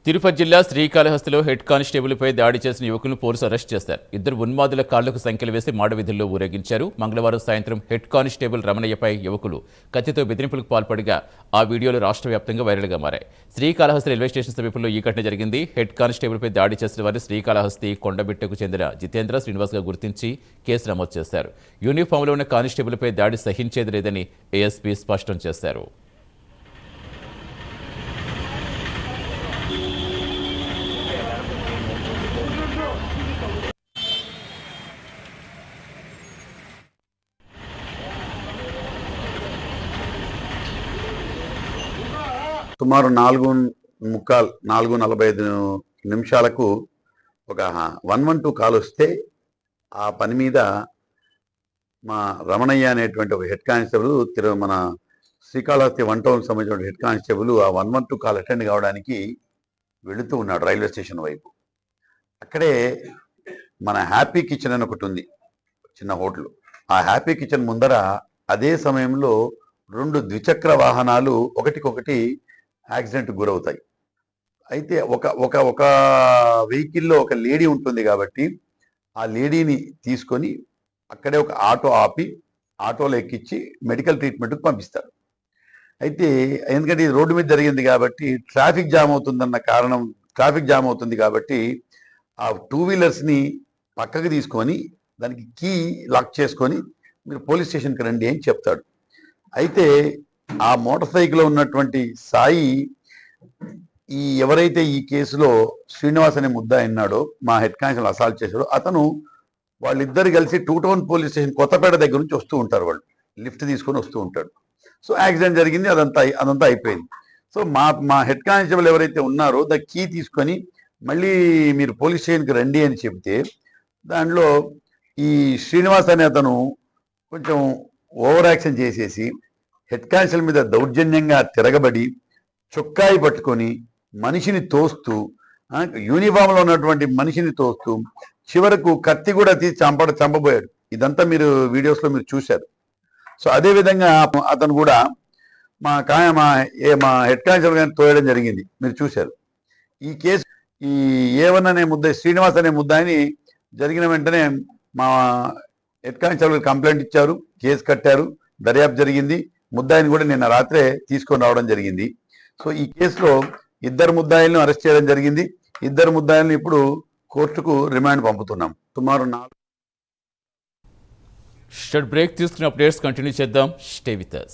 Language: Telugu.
తిరుపతి జిల్లా శ్రీకాళహస్తిలో హెడ్ కానిస్టేబుల్పై దాడి చేసిన యువకులను పోలీసులు అరెస్ట్ చేశారు. ఇద్దరు ఉన్మాదుల కాళ్లకు సంఖ్యలు వేసి మాడవీధుల్లో ఊరేగించారు. మంగళవారం సాయంత్రం హెడ్ కానిస్టేబుల్ రమణయ్యపై యువకులు కత్తితో బెదిరింపులకు పాల్పడగా ఆ వీడియోలు రాష్ట్ర వ్యాప్తంగా వైరల్గా మారాయి. శ్రీకాళహస్తి రైల్వే స్టేషన్ సమీపంలో ఈ ఘటన జరిగింది. హెడ్ కానిస్టేబుల్పై దాడి చేసిన వారిని శ్రీకాళహస్తి కొండబిట్టకు చెందిన జితేంద్ర శ్రీనివాస్గా గుర్తించి కేసు నమోదు చేశారు. యూనిఫామ్లో ఉన్న కానిస్టేబుల్పై దాడి సహించేది లేదని ఏఎస్పీ స్పష్టం చేశారు. సుమారు 4:45 ఒక 112 కాల్ వస్తే ఆ పని మీద మా రమణయ్య అనేటువంటి ఒక హెడ్ కానిస్టేబుల్ మన శ్రీకాళహస్తి 1 టౌన్ సంబంధించిన హెడ్ కానిస్టేబుల్ ఆ 112 కాల్ అటెండ్ కావడానికి వెళుతూ ఉన్నాడు రైల్వే స్టేషన్ వైపు. అక్కడే మన హ్యాపీ కిచెన్ అని ఒకటి ఉంది, చిన్న హోటల్. ఆ హ్యాపీ కిచెన్ ముందర అదే సమయంలో 2 ద్విచక్ర వాహనాలు ఒకటికొకటి యాక్సిడెంట్ గురవుతాయి. అయితే ఒక వెహికల్లో ఒక లేడీ ఉంటుంది కాబట్టి ఆ లేడీని తీసుకొని అక్కడే ఒక ఆటో ఆపి ఆటోలో ఎక్కించి మెడికల్ ట్రీట్మెంట్కి పంపిస్తారు. అయితే ఎందుకంటే ఇది రోడ్డు మీద జరిగింది కాబట్టి ట్రాఫిక్ జామ్ అవుతుంది కాబట్టి ఆ 2 వీలర్స్ని పక్కకి తీసుకొని దానికి కీ లాక్ చేసుకొని మీరు పోలీస్ స్టేషన్కి రండి అని చెప్తాడు. అయితే ఆ మోటార్ సైకిల్లో ఉన్నటువంటి సాయి ఎవరైతే ఈ కేసులో శ్రీనివాస్ అనే ముద్దాయి ఉన్నాడో, మా హెడ్ కానిస్టేబుల్ అసాల్ట్ చేశాడో, అతను వాళ్ళిద్దరు కలిసి 2 టౌన్ పోలీస్ స్టేషన్ కొత్తపేట దగ్గర నుంచి వస్తూ ఉంటారు. వాళ్ళు లిఫ్ట్ తీసుకొని వస్తూ ఉంటాడు. సో యాక్సిడెంట్ జరిగింది, అదంతా అయిపోయింది. సో మా హెడ్ కానిస్టేబుల్ ఎవరైతే ఉన్నారో ద కీ తీసుకొని మళ్ళీ మీరు పోలీస్ స్టేషన్కి రండి అని చెప్తే దాంట్లో ఈ శ్రీనివాస్ అనే అతను కొంచెం ఓవర్ యాక్షన్ చేసేసి హెడ్ కానిస్టేబుల్ మీద దౌర్జన్యంగా తిరగబడి చొక్కాయి పట్టుకొని మనిషిని తోస్తూ, యూనిఫామ్లో ఉన్నటువంటి మనిషిని తోస్తూ చివరకు కత్తి కూడా తీసి చంపబోయాడు. ఇదంతా మీరు వీడియోస్లో మీరు చూశారు. సో అదేవిధంగా అతను కూడా మా హెడ్ కానిస్టేబుల్ గారిని తోయడం జరిగింది, మీరు చూశారు. ఈ కేసు ఈ A1 అనే ముద్దాయి శ్రీనివాస్ అనే ముద్దాయిని జరిగిన వెంటనే మా హెడ్ కానిస్టేబుల్ కంప్లైంట్ ఇచ్చారు, కేసు కట్టారు, దర్యాప్తు జరిగింది. ముద్దాయిని కూడా నిన్న రాత్రే తీసుకొని రావడం జరిగింది. సో ఈ కేసులో 2 ముద్దాయిలను అరెస్ట్ చేయడం జరిగింది. 2 ముద్దాయిలను ఇప్పుడు కోర్టుకు రిమాండ్ పంపుతున్నాం. సుమారు 4 షార్ట్ బ్రేక్ తీసుకున్న అప్డేట్స్ కంటిన్యూ చేద్దాం. Stay with us.